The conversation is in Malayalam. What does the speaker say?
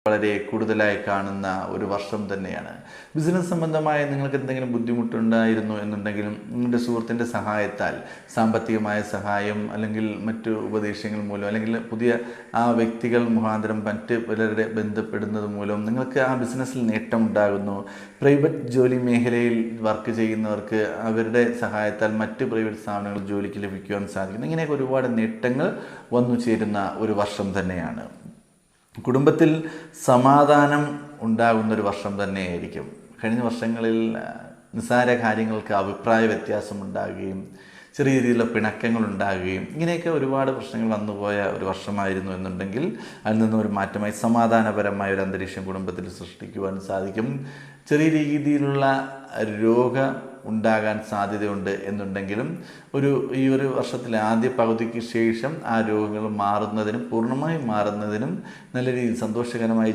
വളരെ കൂടുതലായി കാണുന്ന ഒരു വർഷം തന്നെയാണ്. ബിസിനസ് സംബന്ധമായ നിങ്ങൾക്ക് എന്തെങ്കിലും ബുദ്ധിമുട്ടുണ്ടായിരുന്നു എന്നുണ്ടെങ്കിലും നിങ്ങളുടെ സുഹൃത്തിൻ്റെ സഹായത്താൽ, സാമ്പത്തികമായ സഹായം അല്ലെങ്കിൽ മറ്റു ഉപദേശങ്ങൾ മൂലം അല്ലെങ്കിൽ പുതിയ ആ വ്യക്തികൾ മുഖാന്തരം മറ്റ് പലരുടെ ബന്ധപ്പെടുന്നത് മൂലം നിങ്ങൾക്ക് ആ ബിസിനസ്സിൽ നേട്ടമുണ്ടാകുന്നു. പ്രൈവറ്റ് ജോലി മേഖലയിൽ വർക്ക് ചെയ്യുന്നവർക്ക് അവരുടെ സഹായത്താൽ മറ്റ് പ്രൈവറ്റ് സ്ഥാപനങ്ങളിൽ ജോലിക്ക് ലഭിക്കുവാൻ സാധിക്കുന്നു. ഇങ്ങനെയൊക്കെ ഒരുപാട് നേട്ടങ്ങൾ വന്നു ചേരുന്ന ഒരു വർഷം തന്നെയാണ്. കുടുംബത്തിൽ സമാധാനം ഉണ്ടാകുന്നൊരു വർഷം തന്നെയായിരിക്കും. കഴിഞ്ഞ വർഷങ്ങളിൽ നിസ്സാര കാര്യങ്ങൾക്ക് അഭിപ്രായ വ്യത്യാസമുണ്ടാകുകയും ചെറിയ രീതിയിലുള്ള പിണക്കങ്ങൾ ഉണ്ടാകുകയും ഇങ്ങനെയൊക്കെ ഒരുപാട് പ്രശ്നങ്ങൾ വന്നുപോയ ഒരു വർഷമായിരുന്നു എന്നുണ്ടെങ്കിൽ അതിൽ നിന്നും ഒരു മാറ്റമായി സമാധാനപരമായ ഒരു അന്തരീക്ഷം കുടുംബത്തിൽ സൃഷ്ടിക്കുവാൻ സാധിക്കും. ചെറിയ രീതിയിലുള്ള രോഗം ഉണ്ടാകാൻ സാധ്യതയുണ്ട് എന്നുണ്ടെങ്കിലും ഈ ഒരു വർഷത്തിലെ ആദ്യ പകുതിക്ക് ശേഷം ആ രോഗങ്ങൾ മാറുന്നതിനും പൂർണ്ണമായും മാറുന്നതിനും നല്ല രീതിയിൽ സന്തോഷകരമായി